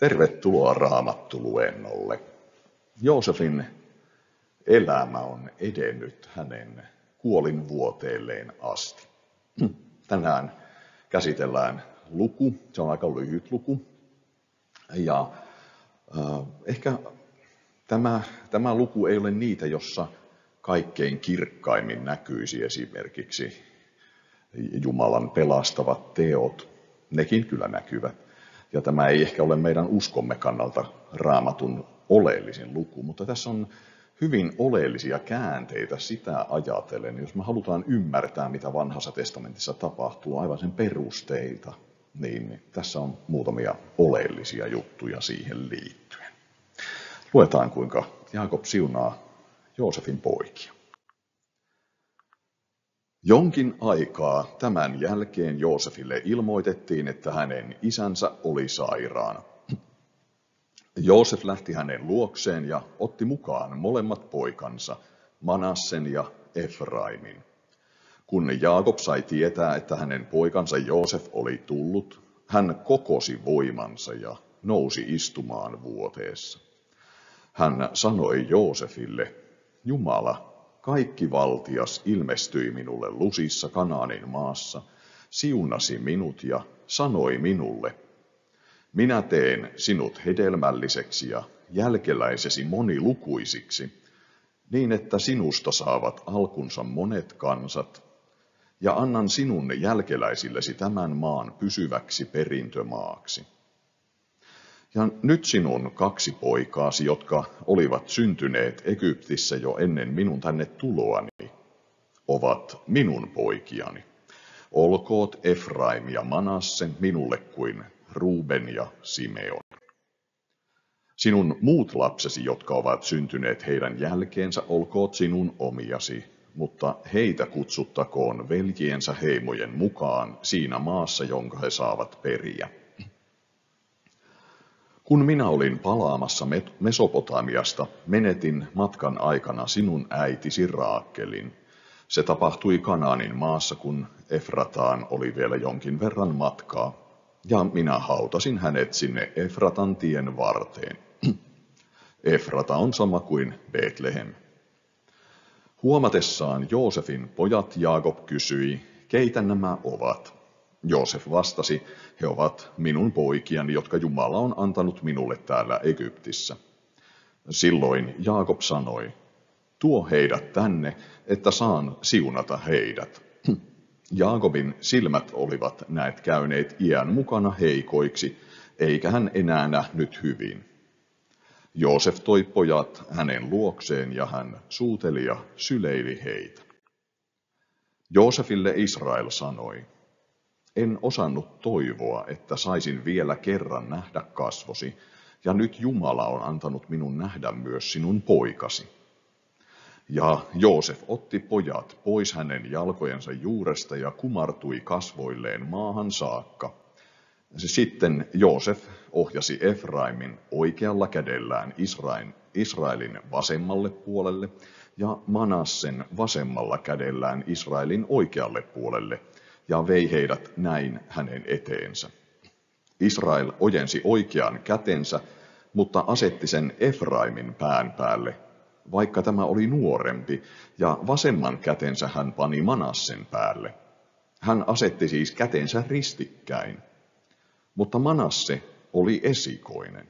Tervetuloa Raamattu-luennolle. Joosefin elämä on edennyt hänen kuolinvuoteelleen asti. Tänään käsitellään luku, se on aika lyhyt luku. Ja ehkä tämä luku ei ole niitä, jossa kaikkein kirkkaimmin näkyisi esimerkiksi Jumalan pelastavat teot. Nekin kyllä näkyvät. Ja tämä ei ehkä ole meidän uskomme kannalta Raamatun oleellisin luku, mutta tässä on hyvin oleellisia käänteitä sitä ajatellen, jos me halutaan ymmärtää, mitä Vanhassa testamentissa tapahtuu aivan sen perusteilta, niin tässä on muutamia oleellisia juttuja siihen liittyen. Luetaan, kuinka Jaakob siunaa Joosefin poikia. Jonkin aikaa tämän jälkeen Joosefille ilmoitettiin, että hänen isänsä oli sairaana. Joosef lähti hänen luokseen ja otti mukaan molemmat poikansa, Manassen ja Efraimin. Kun Jaakob sai tietää, että hänen poikansa Joosef oli tullut, hän kokosi voimansa ja nousi istumaan vuoteessa. Hän sanoi Joosefille, Jumala, kaikkivaltias ilmestyi minulle Lusissa Kanaanin maassa, siunasi minut ja sanoi minulle, minä teen sinut hedelmälliseksi ja jälkeläisesi monilukuisiksi, niin että sinusta saavat alkunsa monet kansat, ja annan sinun jälkeläisillesi tämän maan pysyväksi perintömaaksi. Ja nyt sinun 2 poikaasi, jotka olivat syntyneet Egyptissä jo ennen minun tänne tuloani, ovat minun poikiani. Olkoot Efraim ja Manasse minulle kuin Ruben ja Simeon. Sinun muut lapsesi, jotka ovat syntyneet heidän jälkeensä, olkoot sinun omiasi, mutta heitä kutsuttakoon veljiensä heimojen mukaan siinä maassa, jonka he saavat periä. Kun minä olin palaamassa Mesopotamiasta, menetin matkan aikana sinun äitisi Raakelin. Se tapahtui Kanaanin maassa, kun Efrataan oli vielä jonkin verran matkaa, ja minä hautasin hänet sinne Efratan tien varteen. Efrata on sama kuin Betlehem. Huomatessaan Joosefin pojat Jaakob kysyi, keitä nämä ovat? Joosef vastasi, he ovat minun poikiani, jotka Jumala on antanut minulle täällä Egyptissä. Silloin Jaakob sanoi, tuo heidät tänne, että saan siunata heidät. Jaakobin silmät olivat näet käyneet iän mukana heikoiksi, eikä hän enää nähnyt hyvin. Joosef toi pojat hänen luokseen ja hän suuteli ja syleili heitä. Joosefille Israel sanoi, en osannut toivoa, että saisin vielä kerran nähdä kasvosi, ja nyt Jumala on antanut minun nähdä myös sinun poikasi. Ja Joosef otti pojat pois hänen jalkojensa juuresta ja kumartui kasvoilleen maahan saakka. Sitten Joosef ohjasi Efraimin oikealla kädellään Israelin vasemmalle puolelle ja Manassen vasemmalla kädellään Israelin oikealle puolelle, ja vei heidät näin hänen eteensä. Israel ojensi oikean kätensä, mutta asetti sen Efraimin pään päälle, vaikka tämä oli nuorempi, ja vasemman kätensä hän pani Manassen päälle. Hän asetti siis kätensä ristikkäin, mutta Manasse oli esikoinen.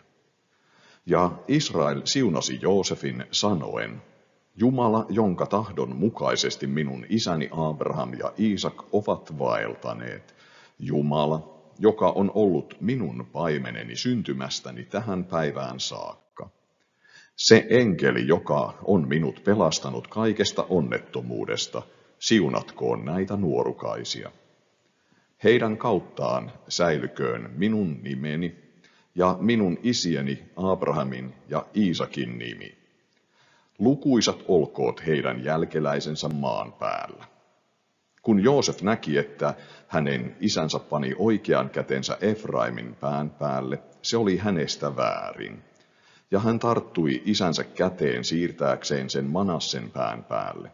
Ja Israel siunasi Joosefin sanoen, Jumala, jonka tahdon mukaisesti minun isäni Abraham ja Iisak ovat vaeltaneet, Jumala, joka on ollut minun paimeneni syntymästäni tähän päivään saakka. Se enkeli, joka on minut pelastanut kaikesta onnettomuudesta, siunatkoon näitä nuorukaisia. Heidän kauttaan säilyköön minun nimeni ja minun isieni Abrahamin ja Iisakin nimi. Lukuisat olkoot heidän jälkeläisensä maan päällä. Kun Joosef näki, että hänen isänsä pani oikean kätensä Efraimin pään päälle, se oli hänestä väärin. Ja hän tarttui isänsä käteen siirtääkseen sen Manassen pään päälle.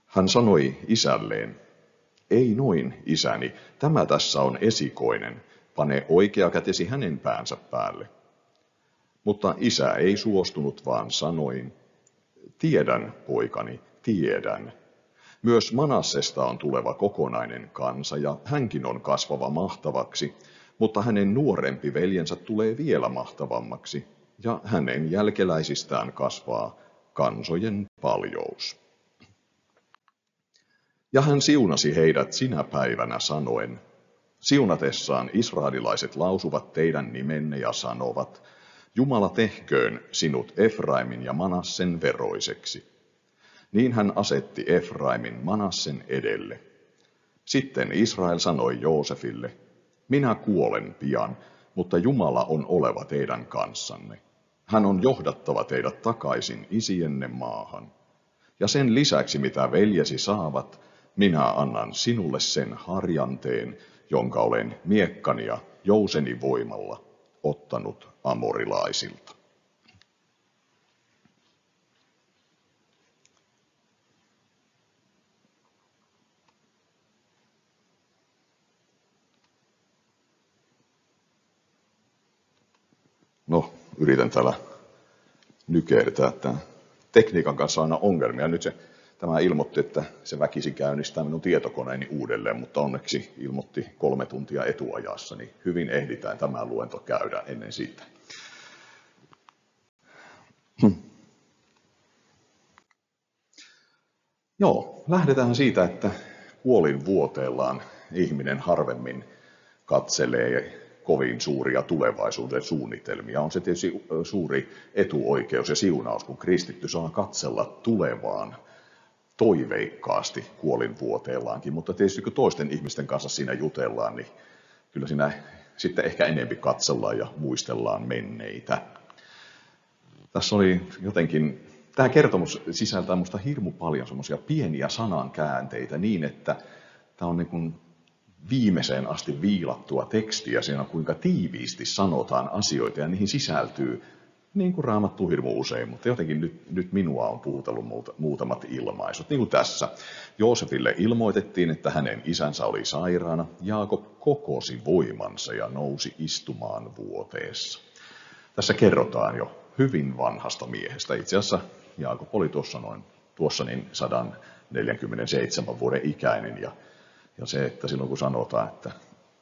Hän sanoi isälleen, ei noin, isäni, tämä tässä on esikoinen, pane oikea kätesi hänen päänsä päälle. Mutta isä ei suostunut, vaan sanoi, tiedän, poikani, tiedän. Myös Manassesta on tuleva kokonainen kansa, ja hänkin on kasvava mahtavaksi, mutta hänen nuorempi veljensä tulee vielä mahtavammaksi, ja hänen jälkeläisistään kasvaa kansojen paljous. Ja hän siunasi heidät sinä päivänä sanoen, siunatessaan israelilaiset lausuvat teidän nimenne ja sanovat, Jumala tehköön sinut Efraimin ja Manassen veroiseksi. Niin hän asetti Efraimin Manassen edelle. Sitten Israel sanoi Joosefille, minä kuolen pian, mutta Jumala on oleva teidän kanssanne. Hän on johdattava teidät takaisin isienne maahan. Ja sen lisäksi, mitä veljesi saavat, minä annan sinulle sen harjanteen, jonka olen miekkani ja jouseni voimalla ottanut amorilaisilta. No, yritän täällä nykertää. Tämä tekniikan kanssa on aina ongelmia. Nyt tämä ilmoitti, että se väkisi käynnistää minun tietokoneeni uudelleen, mutta onneksi ilmoitti 3 tuntia etuajassa, niin hyvin ehditään tämä luento käydä ennen sitä. Joo, lähdetään siitä, että kuolinvuoteellaan ihminen harvemmin katselee kovin suuria tulevaisuuden suunnitelmia. On se tietysti suuri etuoikeus ja siunaus, kun kristitty saa katsella tulevaan toiveikkaasti kuolinvuoteellaankin, mutta tietysti kun toisten ihmisten kanssa siinä jutellaan, niin kyllä siinä sitten ehkä enemmän katsellaan ja muistellaan menneitä. Tässä oli jotenkin, tämä kertomus sisältää minusta hirmu paljon semmoisia pieniä sanankäänteitä niin, että tämä on niin kuin viimeiseen asti viilattua tekstiä, siinä kuinka tiiviisti sanotaan asioita ja niihin sisältyy niin kuin Raamattu hirmu usein, mutta jotenkin nyt minua on puhutellut muutamat ilmaisut. Niin kuin tässä. Joosefille ilmoitettiin, että hänen isänsä oli sairaana. Jaakob kokosi voimansa ja nousi istumaan vuoteessa. Tässä kerrotaan jo hyvin vanhasta miehestä. Itse asiassa Jaakob oli tuossa 147 vuoden ikäinen ja se, että silloin kun sanotaan, että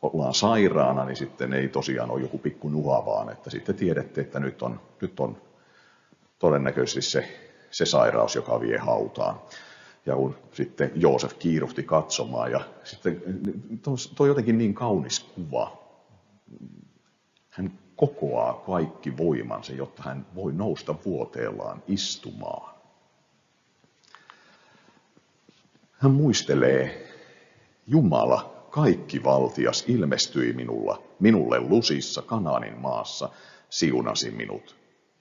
ollaan sairaana, niin sitten ei tosiaan ole joku pikku nuha, vaan että sitten tiedätte, että nyt on todennäköisesti se sairaus, joka vie hautaan. Ja kun sitten Joosef kiiruhti katsomaan ja sitten tuo jotenkin niin kaunis kuva. Hän kokoaa kaikki voimansa, jotta hän voi nousta vuoteellaan istumaan. Hän muistelee, Jumala, kaikkivaltias, ilmestyi minulle Lusissa, Kanaanin maassa, siunasi minut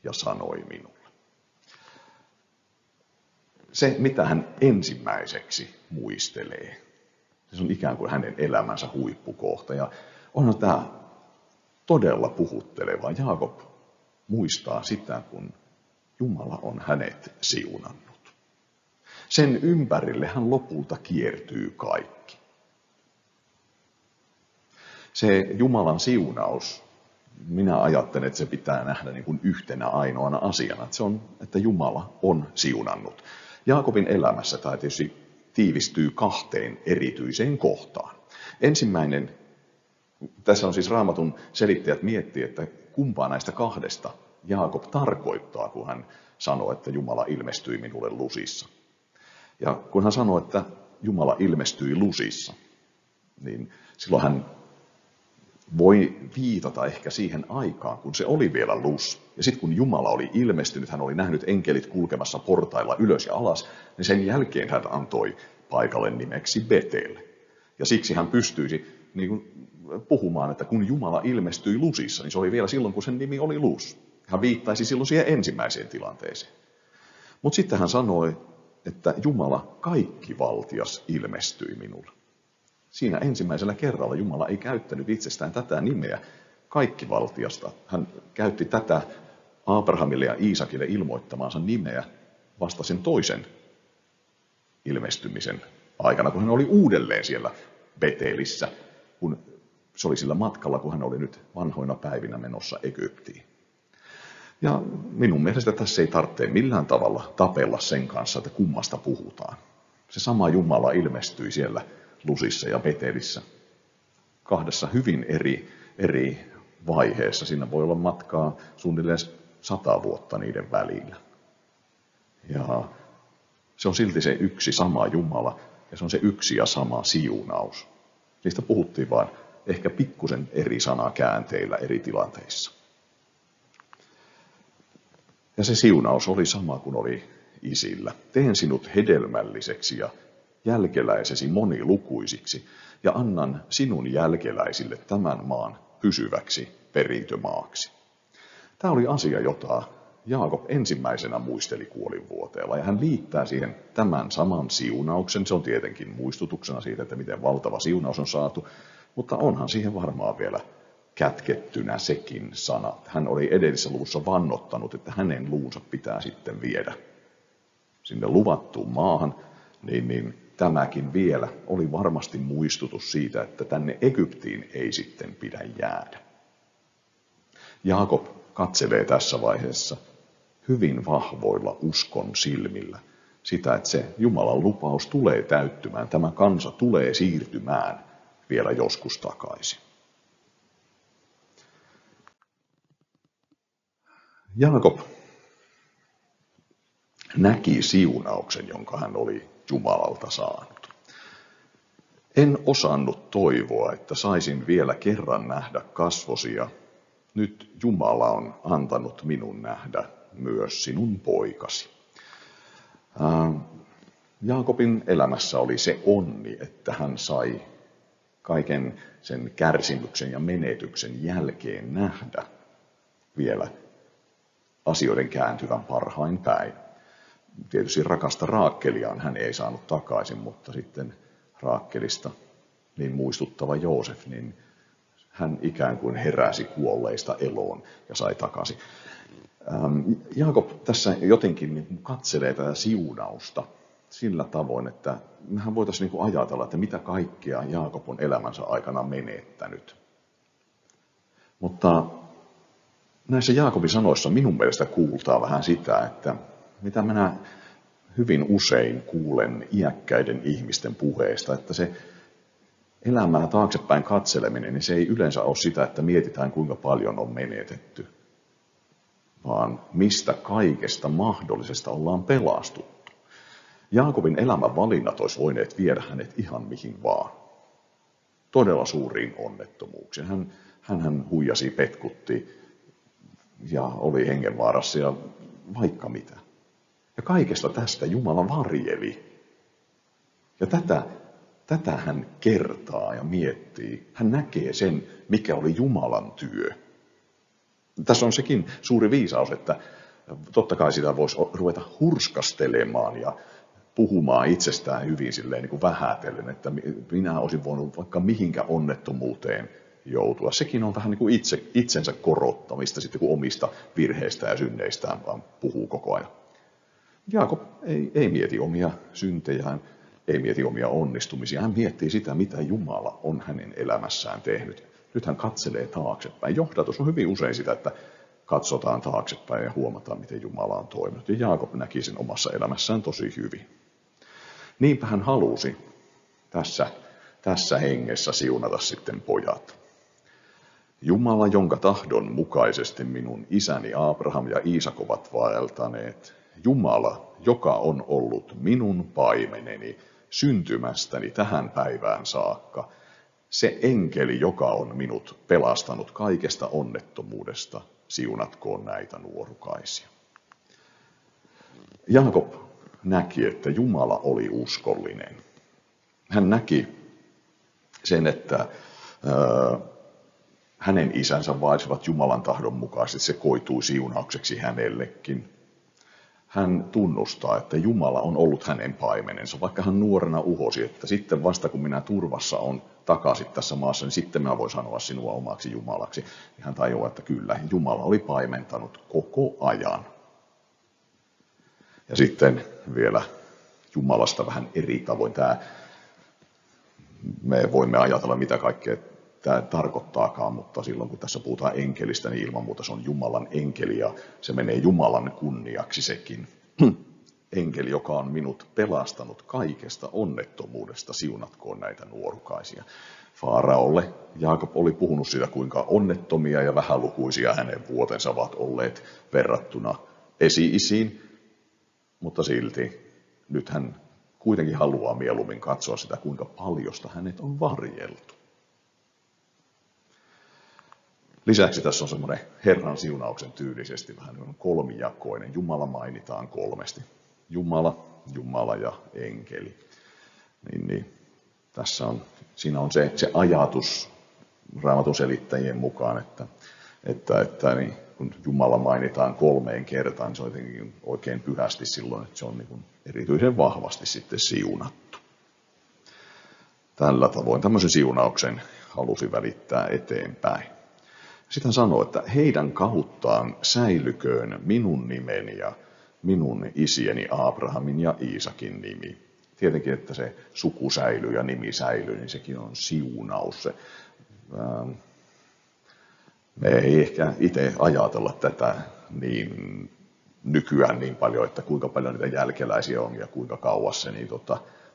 ja sanoi minulle. Se, mitä hän ensimmäiseksi muistelee, se on ikään kuin hänen elämänsä huippukohta. Ja onhan tämä todella puhutteleva. Jaakob muistaa sitä, kun Jumala on hänet siunannut. Sen ympärille hän lopulta kiertyy kaikki. Se Jumalan siunaus, minä ajattelen, että se pitää nähdä niin kuin yhtenä ainoana asiana. Että se on, että Jumala on siunannut. Jaakobin elämässä tämä tietysti tiivistyy 2 erityiseen kohtaan. Ensimmäinen, tässä on siis Raamatun selittäjät miettii, että kumpaa näistä 2 Jaakob tarkoittaa, kun hän sanoo, että Jumala ilmestyi minulle Lusissa. Ja kun hän sanoo, että Jumala ilmestyi Lusissa, niin silloin hän voi viitata ehkä siihen aikaan, kun se oli vielä Lus. Ja sitten kun Jumala oli ilmestynyt, hän oli nähnyt enkelit kulkemassa portailla ylös ja alas, niin sen jälkeen hän antoi paikalle nimeksi Betel. Ja siksi hän pystyisi niin kuin puhumaan, että kun Jumala ilmestyi Lusissa, niin se oli vielä silloin, kun sen nimi oli Lus. Hän viittaisi silloin siihen ensimmäiseen tilanteeseen. Mutta sitten hän sanoi, että Jumala kaikkivaltias ilmestyi minulle. Siinä ensimmäisellä kerralla Jumala ei käyttänyt itsestään tätä nimeä kaikkivaltiasta. Hän käytti tätä Abrahamille ja Iisakille ilmoittamaansa nimeä vasta sen toisen ilmestymisen aikana, kun hän oli uudelleen siellä Betelissä, kun Se oli sillä matkalla, kun hän oli nyt vanhoina päivinä menossa Egyptiin. Ja minun mielestä tässä ei tarvitse millään tavalla tapella sen kanssa, että kummasta puhutaan. Se sama Jumala ilmestyi siellä Lusissa ja Betelissä kahdessa hyvin eri vaiheessa. Siinä voi olla matkaa suunnilleen 100 vuotta niiden välillä. Ja se on silti se yksi sama Jumala ja se on se yksi ja sama siunaus. Niistä puhuttiin vain ehkä pikkusen eri sanakäänteillä eri tilanteissa. Ja se siunaus oli sama kuin oli isillä. Teen sinut hedelmälliseksi ja jälkeläisesi monilukuisiksi ja annan sinun jälkeläisille tämän maan pysyväksi perintömaaksi. Tämä oli asia, jota Jaakob ensimmäisenä muisteli kuolinvuoteella ja hän liittää siihen tämän saman siunauksen. Se on tietenkin muistutuksena siitä, että miten valtava siunaus on saatu, mutta onhan siihen varmaan vielä kätkettynä sekin sana. Hän oli edellisessä luvussa vannottanut, että hänen luunsa pitää sitten viedä sinne luvattuun maahan, niin tämäkin vielä oli varmasti muistutus siitä, että tänne Egyptiin ei sitten pidä jäädä. Jaakob katselee tässä vaiheessa hyvin vahvoilla uskon silmillä sitä, että se Jumalan lupaus tulee täyttymään, tämä kansa tulee siirtymään vielä joskus takaisin. Jaakob näki siunauksen, jonka hän oli Jumalalta saanut. En osannut toivoa, että saisin vielä kerran nähdä kasvosi ja nyt Jumala on antanut minun nähdä myös sinun poikasi. Jaakobin elämässä oli se onni, että hän sai kaiken sen kärsimyksen ja menetyksen jälkeen nähdä vielä asioiden kääntyvän parhain päin. Tietysti rakasta Raakkeliaan hän ei saanut takaisin, mutta sitten Raakkelista niin muistuttava Joosef, niin hän ikään kuin heräsi kuolleista eloon ja sai takaisin. Jaakob tässä jotenkin katselee tätä siunausta sillä tavoin, että mehän voitaisiin ajatella, että mitä kaikkea Jaakob on elämänsä aikana menettänyt. Mutta näissä Jaakobin sanoissa minun mielestä kuultaa vähän sitä, että mitä minä hyvin usein kuulen iäkkäiden ihmisten puheesta, että se elämää taaksepäin katseleminen, niin se ei yleensä ole sitä, että mietitään kuinka paljon on menetetty, vaan mistä kaikesta mahdollisesta ollaan pelastuttu. Jaakobin elämän valinnat olisi voineet viedä hänet ihan mihin vaan. Todella suuriin onnettomuuksiin. Hän huijasi, petkutti ja oli hengenvaarassa ja vaikka mitä. Ja kaikesta tästä Jumala varjeli. Ja tätä hän kertaa ja miettii. Hän näkee sen, mikä oli Jumalan työ. Tässä on sekin suuri viisaus, että totta kai sitä voisi ruveta hurskastelemaan ja puhumaan itsestään hyvin silleen niin kuin vähätellen, että minä olisin voinut vaikka mihinkä onnettomuuteen joutua. Sekin on vähän niin kuin itsensä korottamista sitten, kun omista virheistä ja synneistään vaan puhuu koko ajan. Jaakob ei mieti omia syntejään, ei mieti omia onnistumisia. Hän miettii sitä, mitä Jumala on hänen elämässään tehnyt. Nyt hän katselee taaksepäin. Johdatus on hyvin usein sitä, että katsotaan taaksepäin ja huomataan, miten Jumala on toiminut. Ja Jaakob näki sen omassa elämässään tosi hyvin. Niinpä hän halusi tässä hengessä siunata sitten pojat. Jumala, jonka tahdon mukaisesti minun isäni Abraham ja Iisak ovat vaeltaneet. Jumala, joka on ollut minun paimeneni syntymästäni tähän päivään saakka. Se enkeli, joka on minut pelastanut kaikesta onnettomuudesta, siunatkoon näitä nuorukaisia. Jaakob näki, että Jumala oli uskollinen. Hän näki sen, että hänen isänsä vaelsivat Jumalan tahdon mukaisesti, se koitui siunaukseksi hänellekin. Hän tunnustaa, että Jumala on ollut hänen paimenensa, vaikka hän nuorena uhosi, että sitten vasta kun minä turvassa on takaisin tässä maassa, niin sitten minä voin sanoa sinua omaksi Jumalaksi. Hän tajuaa, että kyllä, Jumala oli paimentanut koko ajan. Ja sitten vielä Jumalasta vähän eri tavoin. Me voimme ajatella, mitä kaikkea tämä tarkoittaakaan, mutta silloin kun tässä puhutaan enkelistä, niin ilman muuta se on Jumalan enkeli ja se menee Jumalan kunniaksi sekin. Enkeli, joka on minut pelastanut kaikesta onnettomuudesta, siunatkoon näitä nuorukaisia. Faaraolle Jaakob oli puhunut siitä, kuinka onnettomia ja vähälukuisia hänen vuotensa ovat olleet verrattuna esi-isiin, mutta silti nyt hän kuitenkin haluaa mieluummin katsoa sitä, kuinka paljosta hänet on varjeltu. Lisäksi tässä on semmoinen Herran siunauksen tyylisesti vähän kolmijakoinen. Jumala mainitaan kolmesti. Jumala, Jumala ja enkeli. Niin, siinä on se ajatus Raamatun selittäjien mukaan, että niin, kun Jumala mainitaan 3 kertaan, niin se on jotenkin oikein pyhästi silloin, että se on niin kuin erityisen vahvasti sitten siunattu. Tällä tavoin tämmöisen siunauksen halusi välittää eteenpäin. Sitten hän sanoo, että heidän kahuttaan säilyköön minun nimeni ja minun isieni Abrahamin ja Iisakin nimi. Tietenkin, että se suku säilyy ja nimi säilyy, niin sekin on siunaus. Me ei ehkä itse ajatella tätä niin nykyään niin paljon, että kuinka paljon niitä jälkeläisiä on ja kuinka kauas se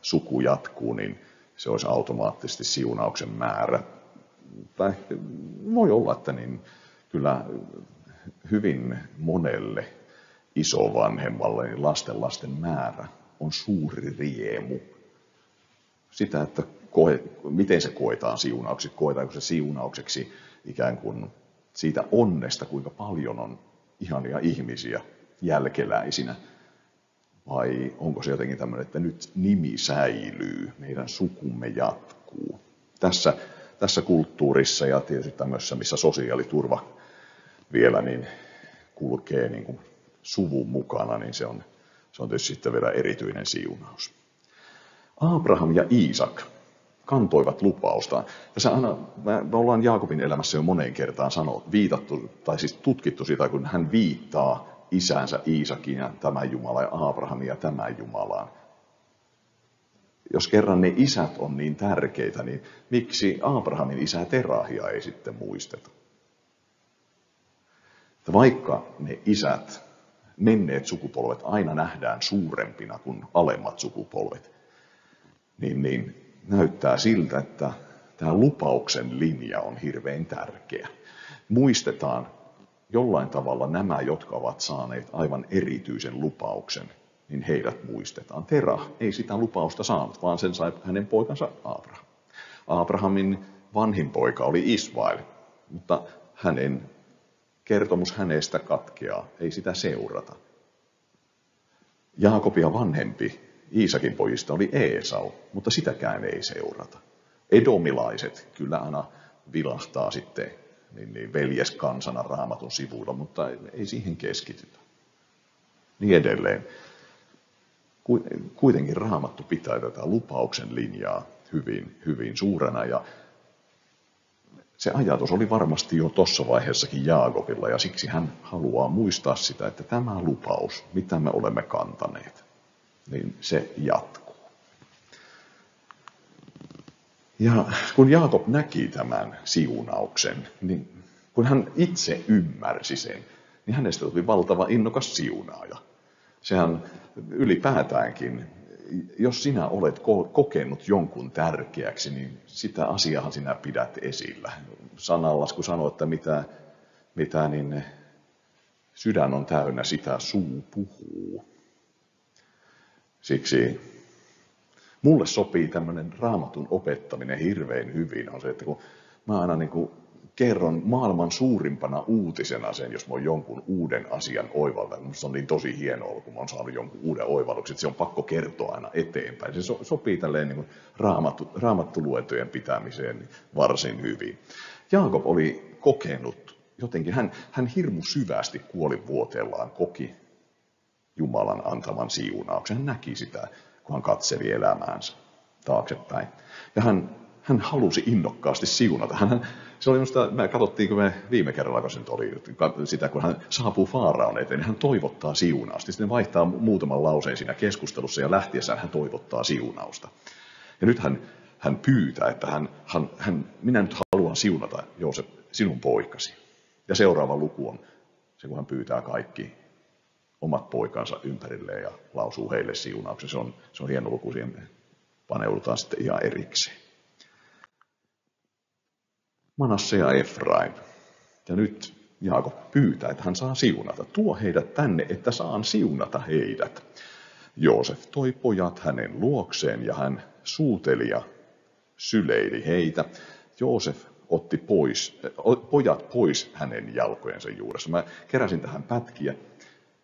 suku jatkuu, niin se olisi automaattisesti siunauksen määrä. Tai voi olla, että niin kyllä hyvin monelle isovanhemmalle niin lasten määrä on suuri riemu. Sitä, että miten se koetaan siunauksiksi, koetaanko se siunaukseksi ikään kuin siitä onnesta, kuinka paljon on ihania ihmisiä jälkeläisinä, vai onko se jotenkin tämmöinen, että nyt nimi säilyy, meidän sukumme jatkuu. Tässä kulttuurissa ja tietysti tämmöisessä, missä sosiaaliturva vielä niin kulkee niin kuin suvun mukana, niin se on tietysti sitten vielä erityinen siunaus. Abraham ja Iisak kantoivat lupausta. Tässä aina, me ollaan Jaakobin elämässä jo moneen kertaan viitattu, tai siis tutkittu sitä, kun hän viittaa isänsä Iisakin ja tämän Jumalan ja Abrahamin ja tämän Jumalaan. Jos kerran ne isät on niin tärkeitä, niin miksi Abrahamin isää Terahia ei sitten muisteta? Että vaikka ne isät, menneet sukupolvet aina nähdään suurempina kuin alemmat sukupolvet, niin näyttää siltä, että tämä lupauksen linja on hirveän tärkeä. Muistetaan jollain tavalla nämä, jotka ovat saaneet aivan erityisen lupauksen, niin heidät muistetaan. Terah ei sitä lupausta saanut, vaan sen sai hänen poikansa Abraham. Abrahamin vanhin poika oli Ismail, mutta kertomus hänestä katkeaa, ei sitä seurata. Jaakobia vanhempi Iisakin pojista oli Eesau, mutta sitäkään ei seurata. Edomilaiset kyllä aina vilahtaa sitten niin veljeskansana Raamatun sivuilla, mutta ei siihen keskitytä. Niin edelleen. Kuitenkin Raamattu pitää tätä lupauksen linjaa hyvin, hyvin suurena ja se ajatus oli varmasti jo tuossa vaiheessakin Jaakobilla ja siksi hän haluaa muistaa sitä, että tämä lupaus, mitä me olemme kantaneet, niin se jatkuu. Ja kun Jaakob näki tämän siunauksen, niin kun hän itse ymmärsi sen, niin hänestä tuli valtava innokas siunaaja. Sehän ylipäätäänkin, jos sinä olet kokenut jonkun tärkeäksi, niin sitä asiaa sinä pidät esillä. Sananlasku sanoo, että mitä niin sydän on täynnä, sitä suu puhuu. Siksi mulle sopii tämmöinen Raamatun opettaminen hirveän hyvin. On se, että kun mä aina niin kuin kerron maailman suurimpana uutisena sen, jos mä oon jonkun uuden asian oivaltanut. Minusta on niin tosi hienoa, kun mä oon saanut jonkun uuden oivalluksen, että se on pakko kertoa aina eteenpäin. Se sopii tälleen niin kuin raamattuluentojen pitämiseen varsin hyvin. Jaakob oli kokenut jotenkin, hän hirmu syvästi kuolinvuoteellaan koki Jumalan antaman siunauksen. Hän näki sitä, kun hän katseli elämäänsä taaksepäin. Ja hän halusi innokkaasti siunata. Se oli minusta, me katsottiin, kun me viime kerralla, kun se nyt oli sitä, kun hän saapuu Faaraon eteen, niin hän toivottaa siunausta. Sitten vaihtaa muutaman lauseen siinä keskustelussa ja lähtiessään hän toivottaa siunausta. Ja nyt hän pyytää, että minä nyt haluan haluan siunata, Joosef, sinun poikasi. Ja seuraava luku on se, kun hän pyytää kaikki omat poikansa ympärilleen ja lausuu heille siunauksen. Se on hieno luku, siihen paneudutaan sitten ihan erikseen. Manasse ja Efraim. Ja nyt Jaakob pyytää, että hän saa siunata. Tuo heidät tänne, että saan siunata heidät. Joosef toi pojat hänen luokseen ja hän suuteli ja syleili heitä. Joosef otti pojat pois hänen jalkojensa juuressa. Mä keräsin tähän pätkiä.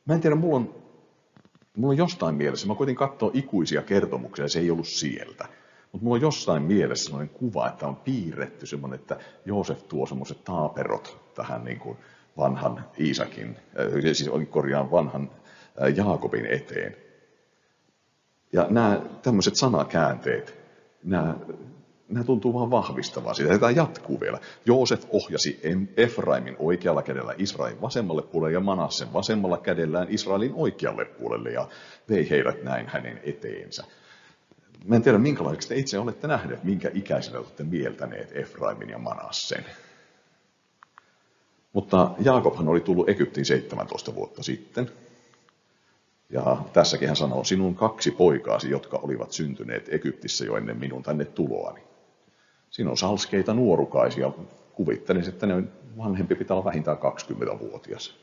Mä en tiedä, mulla on jostain mielessä, mä koitin katsoa ikuisia kertomuksia ja se ei ollut sieltä. Mutta mulla on jossain mielessä sellainen kuva, että on piirretty semmoinen, että Joosef tuo semmoiset taaperot tähän niin kuin vanhan Iisakin, siis vanhan Jaakobin eteen. Ja nämä tämmöiset sanakäänteet, nämä tuntuu vaan vahvistavaa sitä. Ja tämä jatkuu vielä. Joosef ohjasi Efraimin oikealla kädellä Israelin vasemmalle puolelle ja Manassen vasemmalla kädellään Israelin oikealle puolelle ja vei heidät näin hänen eteensä. Mä en tiedä, minkälaiseksi te itse olette nähneet, minkä ikäisenä olette mieltäneet Efraimin ja Manassen. Mutta Jaakobhan oli tullut Egyptiin 17 vuotta sitten. Ja tässäkin hän sanoo, sinun 2 poikaasi, jotka olivat syntyneet Egyptissä jo ennen minun tänne tuloani. Siinä on salskeita nuorukaisia. Kuvittelisin, että ne vanhempi pitää olla vähintään 20-vuotias.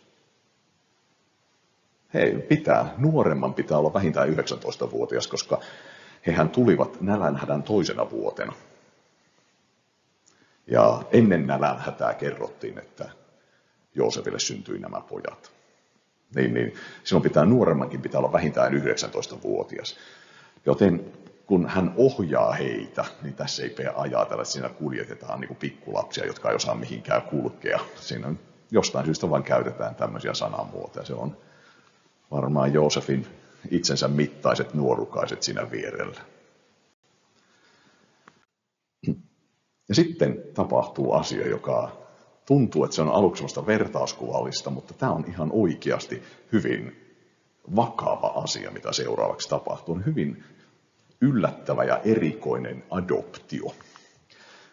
Nuoremman pitää olla vähintään 19-vuotias, koska hehän tulivat nälänhädän toisena vuotena. Ja ennen nälänhätää kerrottiin, että Joosefille syntyi nämä pojat. Niin, silloin nuoremmankin pitää olla vähintään 19-vuotias. Joten kun hän ohjaa heitä, niin tässä ei pidä ajatella, että siinä kuljetetaan niin kuin pikkulapsia, jotka ei osaa mihinkään kulkea. Siinä jostain syystä vain käytetään tämmöisiä sanamuotoja. Se on varmaan Joosefin itsensä mittaiset nuorukaiset siinä vierellä. Ja sitten tapahtuu asia, joka tuntuu, että se on aluksi sellaista vertauskuvallista, mutta tämä on ihan oikeasti hyvin vakava asia, mitä seuraavaksi tapahtuu. On hyvin yllättävä ja erikoinen adoptio.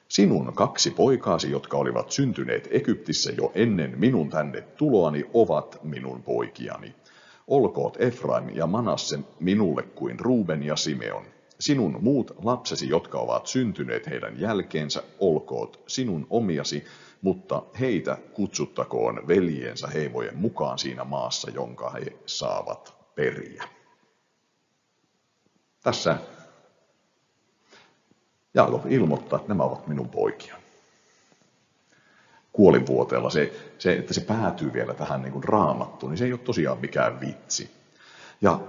Sinun 2 poikaasi, jotka olivat syntyneet Egyptissä jo ennen minun tänne tuloani, ovat minun poikiani. Olkoot Efraim ja Manasse minulle kuin Ruben ja Simeon. Sinun muut lapsesi, jotka ovat syntyneet heidän jälkeensä, olkoot sinun omiasi, mutta heitä kutsuttakoon veljiensä heimojen mukaan siinä maassa, jonka he saavat periä. Tässä Jaakob ilmoittaa, että nämä ovat minun poikia. Kuolinvuoteella että se päätyy vielä tähän niin kuin Raamattuun, niin se ei ole tosiaan mikään vitsi. Ja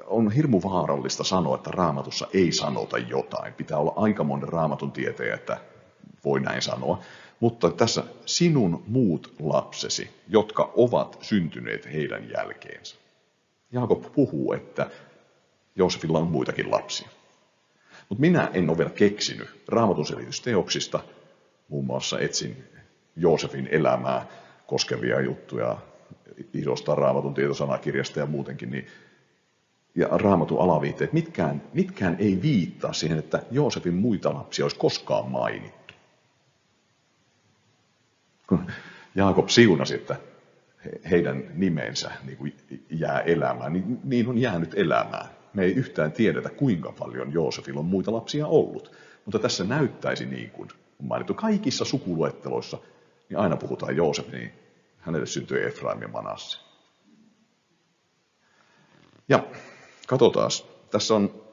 on hirmu vaarallista sanoa, että Raamatussa ei sanota jotain. Pitää olla aikamoinen Raamatun tietäjä, että voi näin sanoa. Mutta tässä sinun muut lapsesi, jotka ovat syntyneet heidän jälkeensä. Jaakob puhuu, että Joosefilla on muitakin lapsia. Mutta minä en ole vielä keksinyt Raamatun selitysteoksista, muun muassa etsin Joosefin elämää koskevia juttuja isosta Raamatun tietosanakirjasta ja muutenkin, ja Raamatun alaviitteet, mitkään ei viittaa siihen, että Joosefin muita lapsia olisi koskaan mainittu. Kun Jaakob siunasi, että heidän nimensä niin kuin jää elämään, niin on jäänyt elämään. Me ei yhtään tiedetä, kuinka paljon Joosefilla on muita lapsia ollut. Mutta tässä näyttäisi niin kuin on mainittu kaikissa sukuluetteloissa, niin aina puhutaan Joosef, niin hänelle syntyi Efraim ja Manasse. Ja katsotaan, tässä on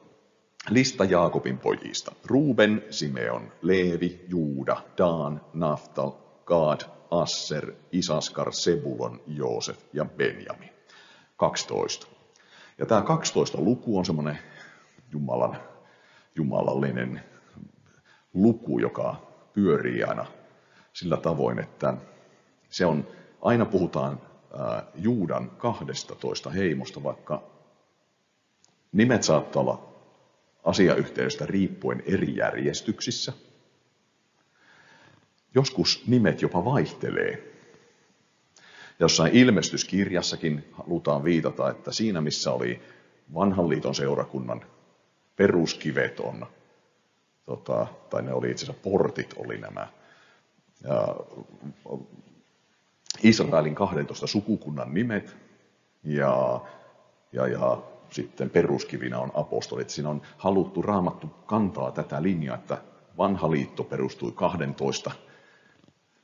lista Jaakobin pojista. Ruben, Simeon, Leevi, Juuda, Daan, Naftal, Gaad, Asser, Isaskar, Sebulon, Joosef ja Benjamin. 12. Ja tämä 12 luku on semmoinen jumalallinen luku, joka pyörii aina sillä tavoin, että se on, aina puhutaan Juudan 12 heimosta, vaikka nimet saattaa olla asiayhteydestä riippuen eri järjestyksissä. Joskus nimet jopa vaihtelee. Jossain ilmestyskirjassakin halutaan viitata, että siinä missä oli vanhan liiton seurakunnan peruskivet on tai ne oli itse asiassa portit, oli nämä Israelin 12 sukukunnan nimet, ja sitten peruskivinä on apostolit. Siinä on haluttu, Raamattu kantaa tätä linjaa, että vanha liitto perustui 12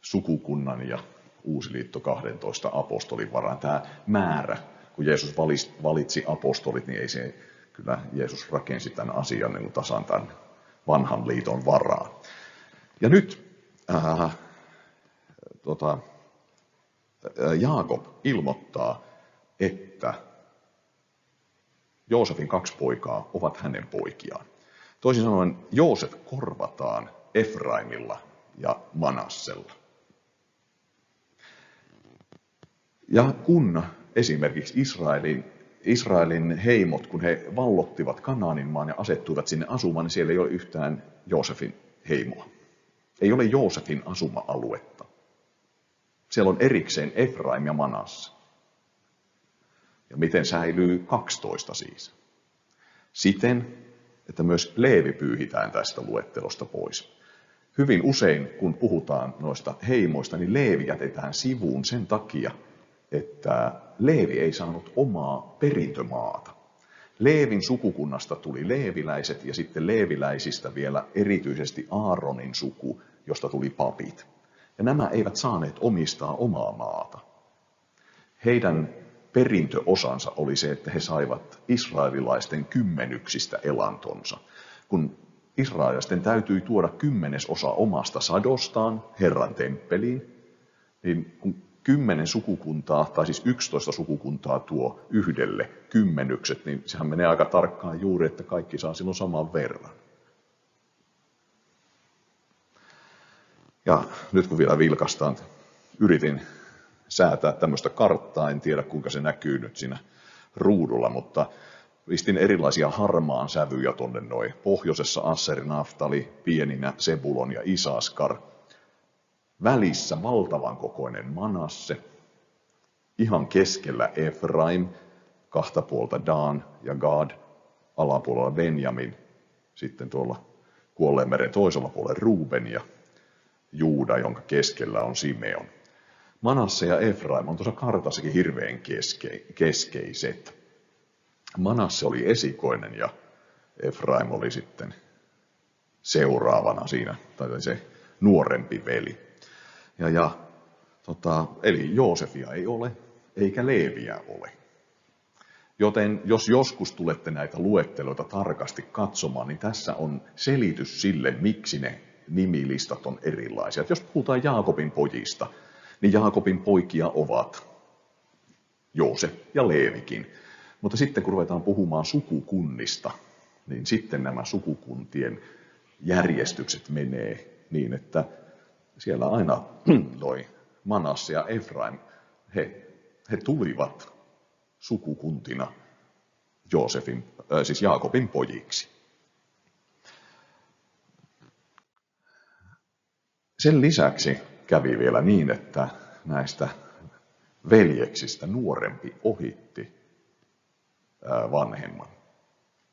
sukukunnan ja uusi liitto 12 apostolin varaan. Tämä määrä, kun Jeesus valitsi apostolit, niin ei se, kyllä Jeesus rakensi tämän asian niin tasan tämän vanhan liiton varaan. Ja nyt Jaakob ilmoittaa, että Joosefin 2 poikaa ovat hänen poikiaan. Toisin sanoen Joosef korvataan Efraimilla ja Manassella. Ja kun esimerkiksi Israelin heimot, kun he vallottivat Kanaanin maan ja asettuivat sinne asumaan, niin siellä ei ole yhtään Joosefin heimoa. Ei ole Joosefin asuma-aluetta. Siellä on erikseen Efraim ja Manasse. Ja miten säilyy 12 siis? Siten, että myös Leevi pyyhitään tästä luettelosta pois. Hyvin usein, kun puhutaan noista heimoista, niin Leevi jätetään sivuun sen takia, että Leevi ei saanut omaa perintömaata. Leevin sukukunnasta tuli leeviläiset ja sitten leeviläisistä vielä erityisesti Aaronin suku, josta tuli papit. Ja nämä eivät saaneet omistaa omaa maata. Heidän perintöosansa oli se, että he saivat israelilaisten kymmenyksistä elantonsa. Kun israelilaisten täytyi tuoda 10% omasta sadostaan Herran temppeliin, niin kun 10 sukukuntaa, tai siis 11 sukukuntaa tuo yhdelle kymmenykset, niin sehän menee aika tarkkaan juuri, että kaikki saa silloin saman verran. Ja nyt kun vielä vilkastaan, yritin säätää tämmöistä karttaa, en tiedä kuinka se näkyy nyt siinä ruudulla, mutta pistin erilaisia harmaan sävyjä tuonne noin. Pohjoisessa Asser, Naftali, pieninä Sebulon ja Isaskar. Välissä valtavan kokoinen Manasse, ihan keskellä Efraim, 2 puolta Dan ja Gad, alapuolella Benjamin, sitten tuolla Kuolleen toisella puolella Ruben ja Juuda, jonka keskellä on Simeon. Manasse ja Efraim on tuossa kartassakin hirveän keskeiset. Manasse oli esikoinen ja Efraim oli sitten seuraavana siinä, tai se nuorempi veli. Eli Joosefia ei ole, eikä Leeviä ole. Joten jos joskus tulette näitä luetteloita tarkasti katsomaan, niin tässä on selitys sille, miksi ne nimilistat on erilaisia. Et jos puhutaan Jaakobin pojista, niin Jaakobin poikia ovat Joosef ja Leevikin. Mutta sitten kun ruvetaan puhumaan sukukunnista, niin sitten nämä sukukuntien järjestykset menee niin, että siellä aina toi Manasse ja Efraim, he tulivat sukukuntina siis Jaakobin pojiksi. Sen lisäksi kävi vielä niin, että näistä veljeksistä nuorempi ohitti vanhemman.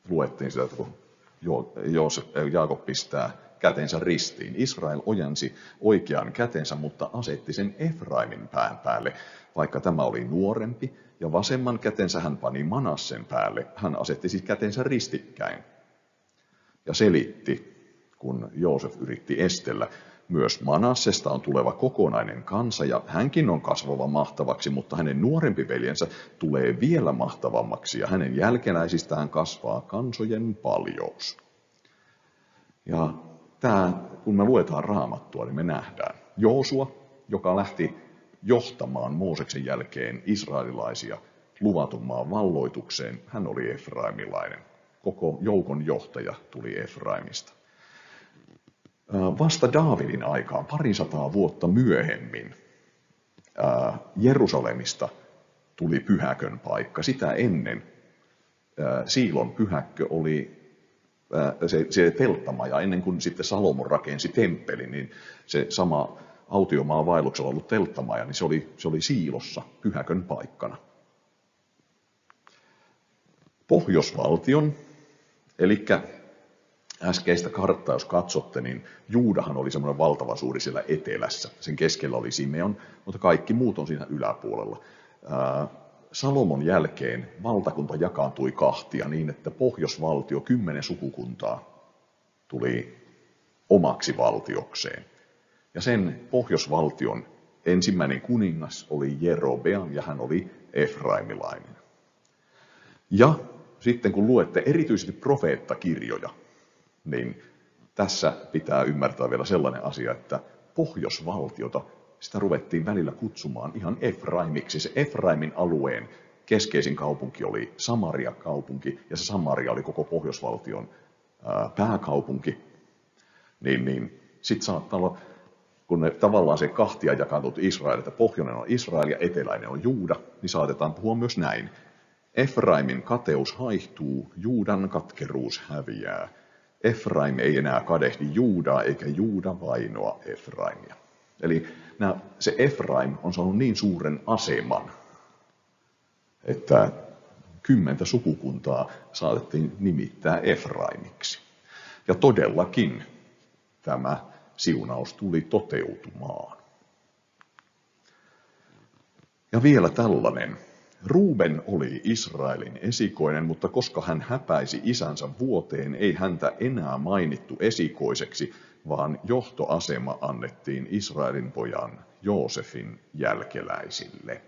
Luettiin sitä, että kun Jaakob pistää kätensä ristiin. Israel ojensi oikean kätensä, mutta asetti sen Efraimin pään päälle, vaikka tämä oli nuorempi, ja vasemman kätensä hän pani Manassen päälle. Hän asetti siis kätensä ristikkäin ja selitti, kun Joosef yritti estellä. Myös Manassesta on tuleva kokonainen kansa, ja hänkin on kasvava mahtavaksi, mutta hänen nuorempi veljensä tulee vielä mahtavammaksi, ja hänen jälkeläisistään kasvaa kansojen paljous. Ja kun me luetaan Raamattua, niin me nähdään Joosua, joka lähti johtamaan Mooseksen jälkeen israelilaisia luvatun maan valloitukseen. Hän oli efraimilainen. Koko joukon johtaja tuli Efraimista. Vasta Daavidin aikaan, 200 vuotta myöhemmin, Jerusalemista tuli pyhäkön paikka. Sitä ennen Siilon pyhäkkö oli se telttamaja, ennen kuin sitten Salomon rakensi temppelin, niin se sama autiomaan vaelluksella ollut telttamaja, niin se oli Siilossa pyhäkön paikkana. Pohjoisvaltion, eli äskeistä karttaa, jos katsotte, niin Juudahan oli semmoinen valtava suuri siellä etelässä. Sen keskellä oli Simeon, mutta kaikki muut on siinä yläpuolella. Salomon jälkeen valtakunta jakaantui kahtia niin, että pohjoisvaltio, 10 sukukuntaa, tuli omaksi valtiokseen. Ja sen pohjoisvaltion ensimmäinen kuningas oli Jerobeam, ja hän oli efraimilainen. Ja sitten kun luette erityisesti profeettakirjoja, niin tässä pitää ymmärtää vielä sellainen asia, että pohjoisvaltiota, sitä ruvettiin välillä kutsumaan ihan Efraimiksi. Se Efraimin alueen keskeisin kaupunki oli Samaria-kaupunki, ja se Samaria oli koko pohjoisvaltion pääkaupunki. Niin sitten saattaa olla, kun ne tavallaan se kahtia jakaantut Israel, että pohjoinen on Israel ja eteläinen on Juuda, niin saatetaan puhua myös näin. Efraimin kateus haihtuu, Juudan katkeruus häviää. Efraim ei enää kadehdi Juudaa, eikä Juuda vainoa Efraimia. Eli se Efraim on saanut niin suuren aseman, että 10 sukukuntaa saatettiin nimittää Efraimiksi. Ja todellakin tämä siunaus tuli toteutumaan. Ja vielä tällainen. Ruuben oli Israelin esikoinen, mutta koska hän häpäisi isänsä vuoteen, ei häntä enää mainittu esikoiseksi, vaan johtoasema annettiin Israelin pojan Joosefin jälkeläisille.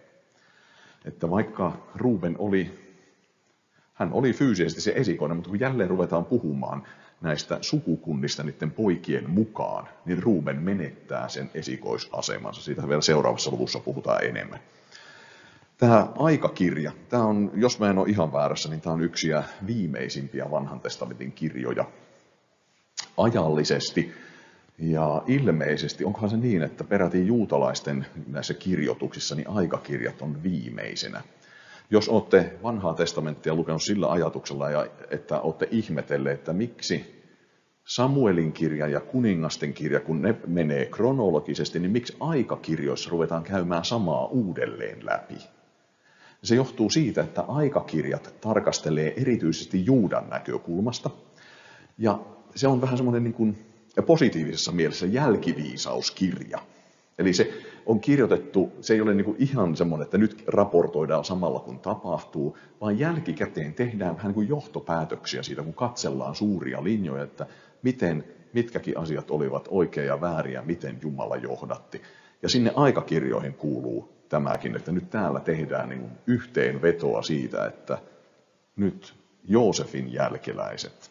Että vaikka Ruuben hän oli fyysisesti se esikoinen, mutta kun jälleen ruvetaan puhumaan näistä sukukunnista niiden poikien mukaan, niin Ruuben menettää sen esikoisasemansa. Siitä vielä seuraavassa luvussa puhutaan enemmän. Tämä aikakirja, tämä on, jos mä en ole ihan väärässä, niin tämä on yksi viimeisimpiä vanhan testamentin kirjoja ajallisesti. Ja ilmeisesti, onkohan se niin, että peräti juutalaisten näissä kirjoituksissa, niin aikakirjat on viimeisenä. Jos olette vanhaa testamenttia lukenut sillä ajatuksella, että olette ihmetelleet, että miksi Samuelin kirja ja kuningasten kirja, kun ne menee kronologisesti, niin miksi aikakirjoissa ruvetaan käymään samaa uudelleen läpi? Se johtuu siitä, että aikakirjat tarkastelee erityisesti Juudan näkökulmasta. Ja se on vähän semmoinen niin kuin positiivisessa mielessä jälkiviisauskirja. Eli se on kirjoitettu, se ei ole niin kuin ihan semmoinen, että nyt raportoidaan samalla kun tapahtuu, vaan jälkikäteen tehdään vähän niin kuin johtopäätöksiä siitä, kun katsellaan suuria linjoja, että mitkäkin asiat olivat oikein ja vääriä, miten Jumala johdatti. Ja sinne aikakirjoihin kuuluu tämäkin, että nyt täällä tehdään niin kuin yhteenvetoa siitä, että nyt Joosefin jälkeläiset,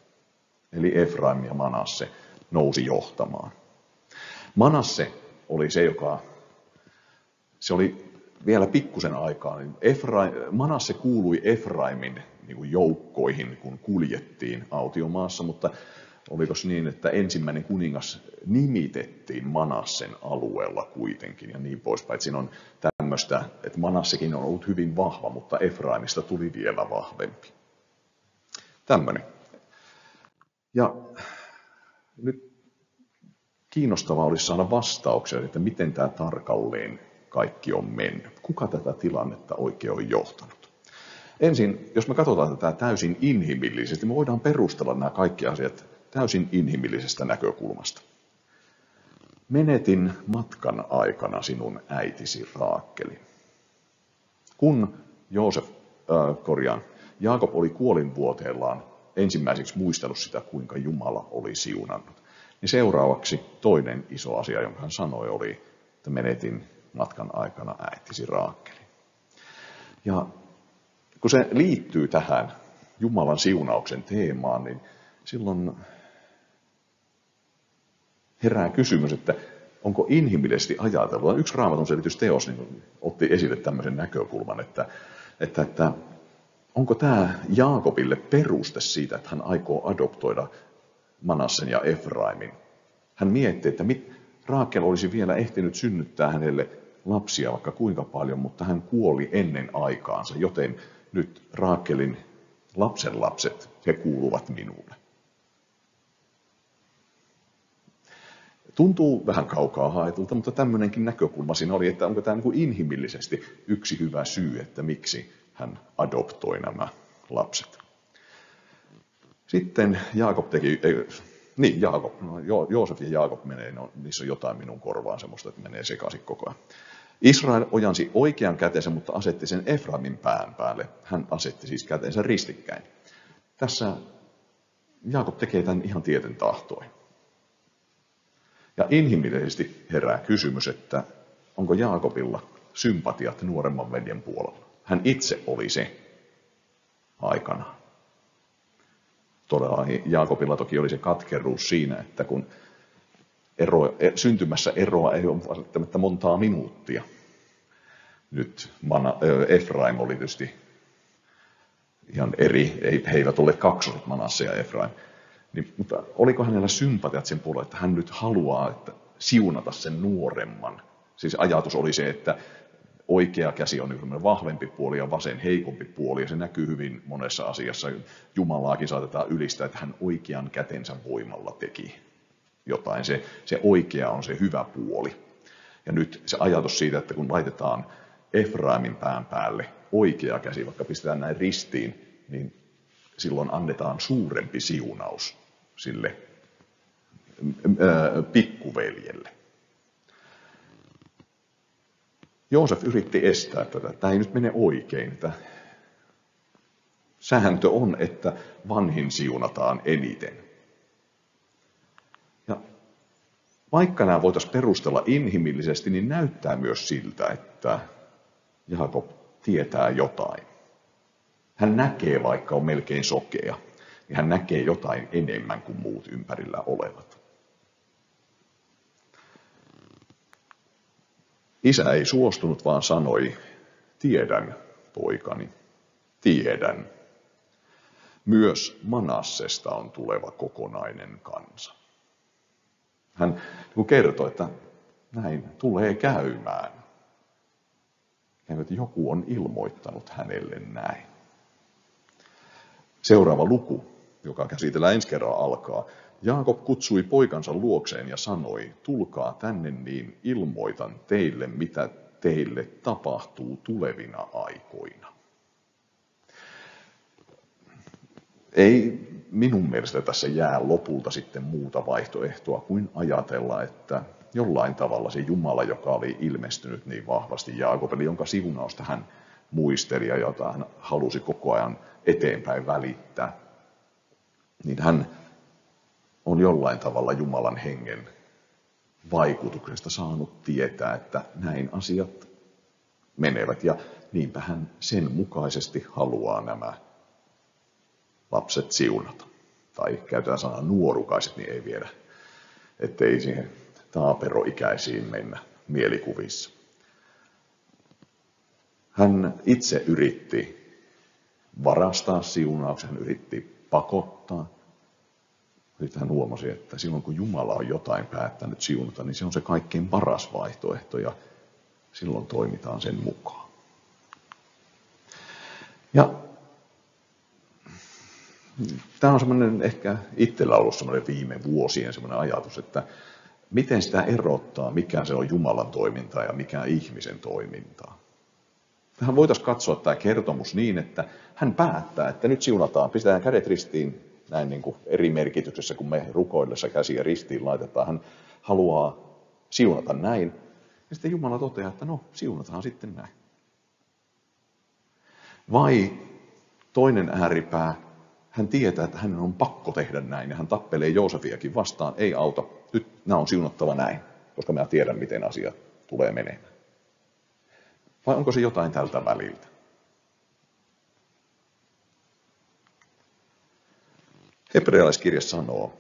eli Efraim ja Manasse, nousi johtamaan. Manasse oli se, se oli vielä pikkusen aikaa, niin Manasse kuului Efraimin niin kuin joukkoihin, kun kuljettiin autiomaassa, mutta oliko niin, että ensimmäinen kuningas nimitettiin Manassen alueella kuitenkin ja niin poispäin. Siinä on tämmöistä, että Manassekin on ollut hyvin vahva, mutta Efraimista tuli vielä vahvempi. Tämmöinen. Ja nyt kiinnostavaa olisi saada vastauksia, että miten tämä tarkalleen kaikki on mennyt. Kuka tätä tilannetta oikein on johtanut? Ensin, jos me katsotaan tätä täysin inhimillisesti, me voidaan perustella nämä kaikki asiat täysin inhimillisestä näkökulmasta. Menetin matkan aikana sinun äitisi Raakelin. Kun Jaakob oli kuolinvuoteellaan ensimmäiseksi muistellut sitä, kuinka Jumala oli siunannut, niin seuraavaksi toinen iso asia, jonka hän sanoi, oli, että menetin matkan aikana äitisi Raakelin. Ja kun se liittyy tähän Jumalan siunauksen teemaan, niin silloin herää kysymys, että onko inhimillisesti ajateltu. Yksi Raamatun selitysteos niin otti esille tämmöisen näkökulman, että onko tämä Jaakobille peruste siitä, että hän aikoo adoptoida Manassen ja Efraimin. Hän mietti, että Raakel olisi vielä ehtinyt synnyttää hänelle lapsia vaikka kuinka paljon, mutta hän kuoli ennen aikaansa, joten nyt Raakelin lapsenlapset, he kuuluvat minulle. Tuntuu vähän kaukaa haetulta, mutta tämmöinenkin näkökulma siinä oli, että onko tämä niin kuin inhimillisesti yksi hyvä syy, että miksi hän adoptoi nämä lapset. Sitten Niin, Jaakob. No, Joosef ja Jaakob menee, no, niissä on jotain minun korvaan semmoista, että menee sekaisin koko ajan. Israel ojansi oikean kätensä, mutta asetti sen Efraimin pään päälle. Hän asetti siis kätensä ristikkäin. Tässä Jaakob tekee tämän ihan tieten tahtoin. Ja inhimillisesti herää kysymys, että onko Jaakobilla sympatiat nuoremman veljen puolella. Hän itse oli se aikanaan. Todella Jaakobilla toki oli se katkeruus siinä, että kun syntymässä eroa ei ole välttämättä montaa minuuttia. Nyt Efraim oli tietysti ihan eri, he eivät ole kaksoset, Manasse ja Efraim. Niin, mutta oliko hänellä sympatiat sen puolella, että hän nyt haluaa että siunata sen nuoremman? Siis ajatus oli se, että oikea käsi on vahvempi puoli ja vasen heikompi puoli, ja se näkyy hyvin monessa asiassa. Jumalaakin saatetaan ylistää, että hän oikean kätensä voimalla teki jotain. Se oikea on se hyvä puoli. Ja nyt se ajatus siitä, että kun laitetaan Efraimin pään päälle oikea käsi, vaikka pistetään näin ristiin, niin silloin annetaan suurempi siunaus sille pikkuveljelle. Joosef yritti estää tätä. Tämä ei nyt mene oikein. Sääntö on, että vanhin siunataan eniten. Ja vaikka nämä voitaisiin perustella inhimillisesti, niin näyttää myös siltä, että Jaakob tietää jotain. Hän näkee, vaikka on melkein sokea, niin hän näkee jotain enemmän kuin muut ympärillä olevat. Isä ei suostunut, vaan sanoi, tiedän, poikani, tiedän. Myös Manassesta on tuleva kokonainen kansa. Hän kertoi, että näin tulee käymään. Että joku on ilmoittanut hänelle näin. Seuraava luku, joka käsitellään ensi kerralla, alkaa. Jaakob kutsui poikansa luokseen ja sanoi, tulkaa tänne niin ilmoitan teille, mitä teille tapahtuu tulevina aikoina. Ei minun mielestä tässä jää lopulta sitten muuta vaihtoehtoa kuin ajatella, että jollain tavalla se Jumala, joka oli ilmestynyt niin vahvasti Jaakobille, jonka siunausta hän muisteli ja jota hän halusi koko ajan eteenpäin välittää, niin hän on jollain tavalla Jumalan hengen vaikutuksesta saanut tietää, että näin asiat menevät. Ja niinpä hän sen mukaisesti haluaa nämä lapset siunata. Tai käytetään sanaa nuorukaiset, niin ei viedä, ettei siihen taaperoikäisiin mennä mielikuvissa. Hän itse yritti varastaa siunauksen, hän yritti pakottaa. Sitten hän huomasi, että silloin kun Jumala on jotain päättänyt siunata, niin se on se kaikkein paras vaihtoehto ja silloin toimitaan sen mukaan. Ja tämä on semmoinen ehkä itsellä ollut semmoinen viime vuosien semmoinen ajatus, että miten sitä erottaa, mikä se on Jumalan toimintaa ja mikä ihmisen toimintaa. Tähän voitaisiin katsoa tämä kertomus niin, että hän päättää, että nyt siunataan, pistetään kädet ristiin näin niin kuin eri merkityksessä, kun me rukoillessa käsiä ristiin laitetaan. Hän haluaa siunata näin. Ja sitten Jumala toteaa, että no, siunataan sitten näin. Vai toinen ääripää, hän tietää, että hänen on pakko tehdä näin, ja hän tappelee Joosefiakin vastaan, ei auta, nyt nämä on siunattava näin, koska mä tiedän, miten asia tulee menemään. Vai onko se jotain tältä väliltä? Hebrealaiskirja sanoo,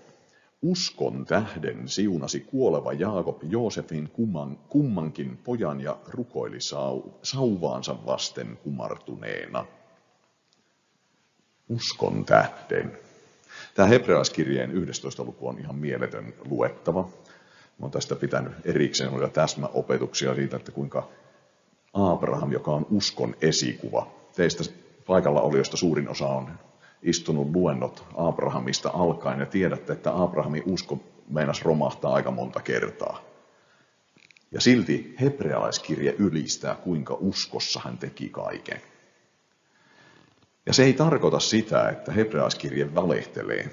uskon tähden siunasi kuoleva Jaakob Joosefin kummankin pojan ja rukoili sauvaansa vasten kumartuneena. Uskon tähden. Tämä Hebrealaiskirjeen 11. luku on ihan mieletön luettava. Mä oon tästä pitänyt erikseen täsmäopetuksia siitä, että kuinka Abraham, joka on uskon esikuva. Teistä paikalla olijoista suurin osa on istunut luennot Abrahamista alkaen ja tiedätte, että Abrahamin usko meinasi romahtaa aika monta kertaa. Ja silti hebrealaiskirje ylistää, kuinka uskossa hän teki kaiken. Ja se ei tarkoita sitä, että hebrealaiskirje valehtelee,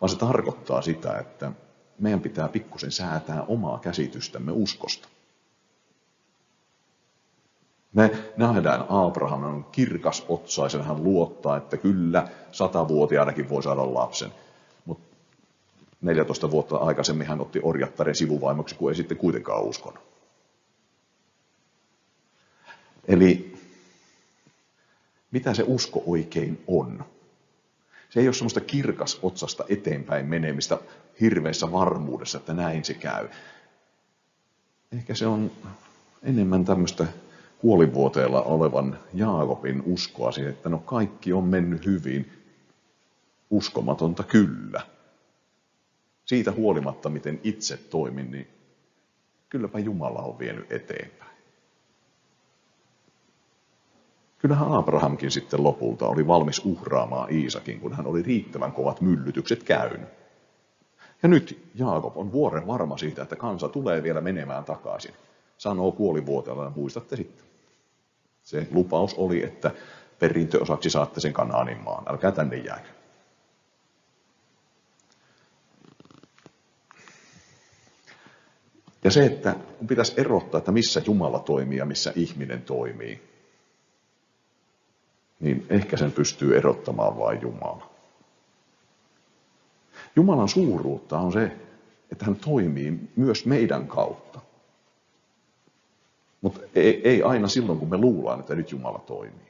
vaan se tarkoittaa sitä, että meidän pitää pikkusen säätää omaa käsitystämme uskosta. Me nähdään Abraham on kirkas otsaisen, hän luottaa, että kyllä 100-vuotiaanakin voi saada lapsen. Mutta 14 vuotta aikaisemmin hän otti orjattaren sivuvaimoksi, kun ei sitten kuitenkaan uskonut. Eli mitä se usko oikein on? Se ei ole semmoista kirkas otsasta eteenpäin menemistä hirveässä varmuudessa, että näin se käy. Ehkä se on enemmän tämmöistä puolivuoteella olevan Jaakobin uskoa siihen, että no kaikki on mennyt hyvin, uskomatonta kyllä. Siitä huolimatta, miten itse toimin, niin kylläpä Jumala on vienyt eteenpäin. Kyllähän Abrahamkin sitten lopulta oli valmis uhraamaan Iisakin, kun hän oli riittävän kovat myllytykset käynyt. Ja nyt Jaakob on vuoren varma siitä, että kansa tulee vielä menemään takaisin. Sanoo puolivuoteella ja muistatte sitten. Se lupaus oli, että perintöosaksi saatte sen Kanaanin maan. Älkää tänne jääkö. Ja se, että pitäisi erottaa, että missä Jumala toimii ja missä ihminen toimii, niin ehkä sen pystyy erottamaan vain Jumala. Jumalan suuruutta on se, että hän toimii myös meidän kautta. Mutta ei aina silloin, kun me luullaan, että nyt Jumala toimii.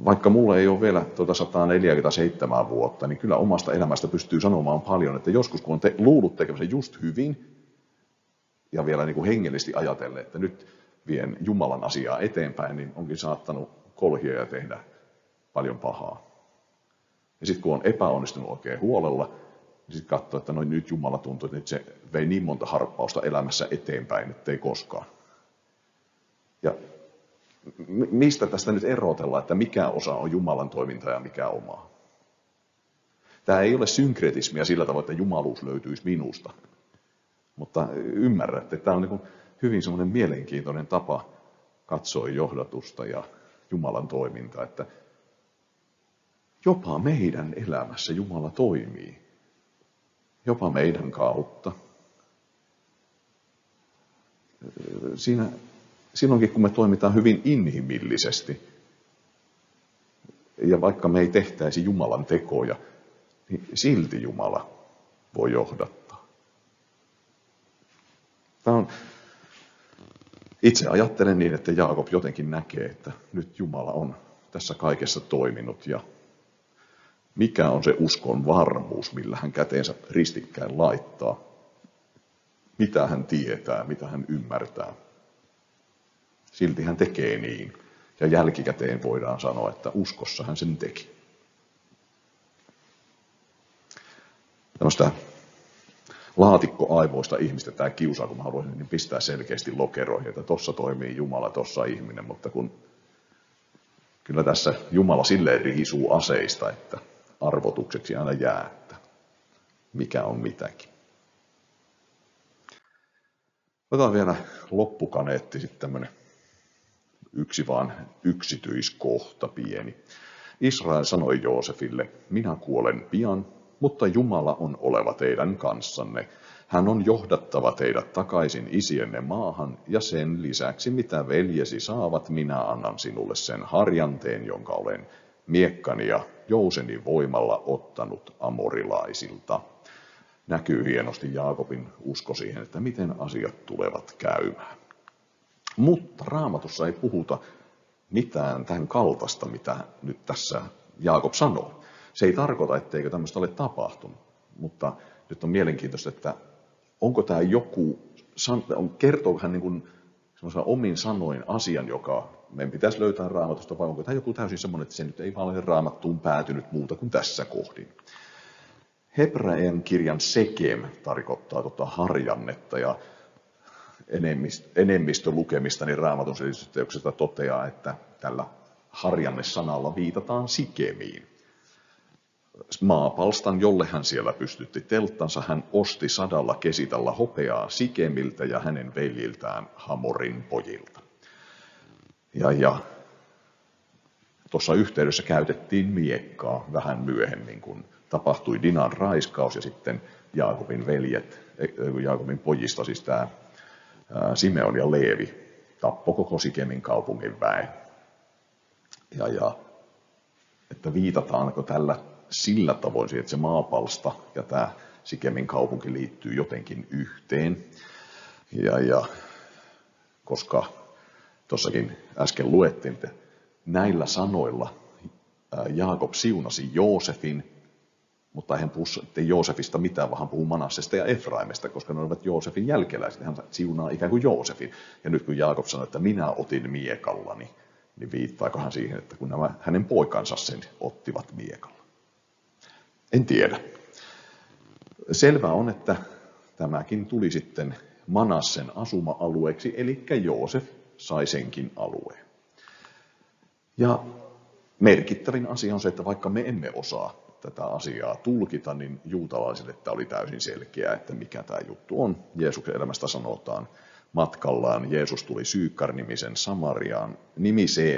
Vaikka mulla ei ole vielä 147 vuotta, niin kyllä omasta elämästä pystyy sanomaan paljon, että joskus kun on luullut tekemässä just hyvin, ja vielä niin kuin hengellisesti ajatellen, että nyt vien Jumalan asiaa eteenpäin, niin onkin saattanut kolhia ja tehdä paljon pahaa. Ja sitten kun on epäonnistunut oikein huolella, niin sitten katsoo, että no nyt Jumala tuntuu, että nyt se vei niin monta harppausta elämässä eteenpäin, ettei koskaan. Ja mistä tästä nyt erotellaan, että mikä osa on Jumalan toimintaa ja mikä omaa? Tämä ei ole synkretismia sillä tavalla, että jumaluus löytyisi minusta. Mutta ymmärrätte, että tämä on niin hyvin semmoinen mielenkiintoinen tapa katsoa johdatusta ja Jumalan toimintaa, että jopa meidän elämässä Jumala toimii. Jopa meidän kautta. Silloinkin, kun me toimitaan hyvin inhimillisesti, ja vaikka me ei tehtäisi Jumalan tekoja, niin silti Jumala voi johdattaa. Itse ajattelen niin, että Jaakob jotenkin näkee, että nyt Jumala on tässä kaikessa toiminut, ja mikä on se uskon varmuus, millä hän käteensä ristikkäin laittaa, mitä hän tietää, mitä hän ymmärtää. Silti hän tekee niin, ja jälkikäteen voidaan sanoa, että uskossa hän sen teki. Tällaista laatikkoaivoista ihmistä tämä kiusaa, kun mä haluaisin niin pistää selkeästi lokeroihin, että tuossa toimii Jumala, tuossa ihminen, mutta kun kyllä tässä Jumala silleen riisuu aseista, että arvotukseksi aina jää, että mikä on mitäkin. Otetaan vielä loppukaneetti sitten tämmöinen yksi vaan yksityiskohta pieni. Israel sanoi Joosefille, minä kuolen pian, mutta Jumala on oleva teidän kanssanne. Hän on johdattava teidät takaisin isienne maahan, ja sen lisäksi mitä veljesi saavat, minä annan sinulle sen harjanteen, jonka olen miekkani ja jouseni voimalla ottanut amorilaisilta. Näkyy hienosti Jaakobin usko siihen, että miten asiat tulevat käymään. Mutta Raamatussa ei puhuta mitään tämän kaltaista, mitä nyt tässä Jaakob sanoo. Se ei tarkoita, etteikö tämmöistä ole tapahtunut, mutta nyt on mielenkiintoista, että onko tämä joku, kertooko hän niin kuin omin sanoin asian, joka meidän pitäisi löytää Raamatusta, vai onko tämä joku täysin semmoinen, että se nyt ei vaan ole Raamattuun päätynyt muuta kuin tässä kohdin. Hebrean kirjan Sekem tarkoittaa harjannetta, ja enemmistö lukemistani Raamatun selitysteoksesta toteaa, että tällä harjannesanalla viitataan Sikemiin. Maapalstan, jolle hän siellä pystytti telttansa, hän osti 100 kesitalla hopeaa Sikemiltä ja hänen veljiltään Hamorin pojilta. Ja tuossa yhteydessä käytettiin miekkaa vähän myöhemmin, kun tapahtui Dinan raiskaus ja sitten Jaakobin Jaakobin pojista, siis tämä Simeon ja Leevi, tappoi koko Sikemin kaupungin väen. Ja että viitataanko tällä sillä tavoin siihen, että se maapalsta ja tämä Sikemin kaupunki liittyy jotenkin yhteen. Ja koska tuossakin äsken luettiin, että näillä sanoilla Jaakob siunasi Joosefin, mutta hän puhui Joosefista mitään, vaan hän puhuu Manassesta ja Efraimesta, koska ne olivat Joosefin jälkeläiset. Hän siunaa ikään kuin Joosefin. Ja nyt kun Jaakob sanoi, että minä otin miekallani, niin viittaako hän siihen, että kun nämä hänen poikansa sen ottivat miekalla? En tiedä. Selvä on, että tämäkin tuli sitten Manassen asuma-alueeksi, eli Joosef sai senkin alueen. Ja merkittävin asia on se, että vaikka me emme osaa tätä asiaa tulkita, niin juutalaisille tämä oli täysin selkeää, että mikä tämä juttu on. Jeesuksen elämästä sanotaan, matkallaan Jeesus tuli Syykar-nimiseen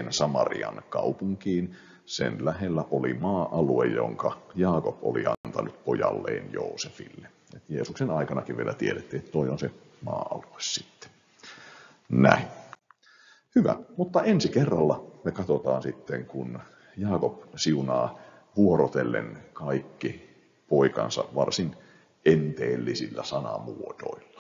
Samarian kaupunkiin. Sen lähellä oli maa-alue, jonka Jaakob oli antanut pojalleen Joosefille. Et Jeesuksen aikanakin vielä tiedettiin, että toi on se maa-alue sitten. Näin. Hyvä, mutta ensi kerralla me katsotaan sitten, kun Jaakob siunaa vuorotellen kaikki poikansa varsin enteellisillä sanamuodoilla.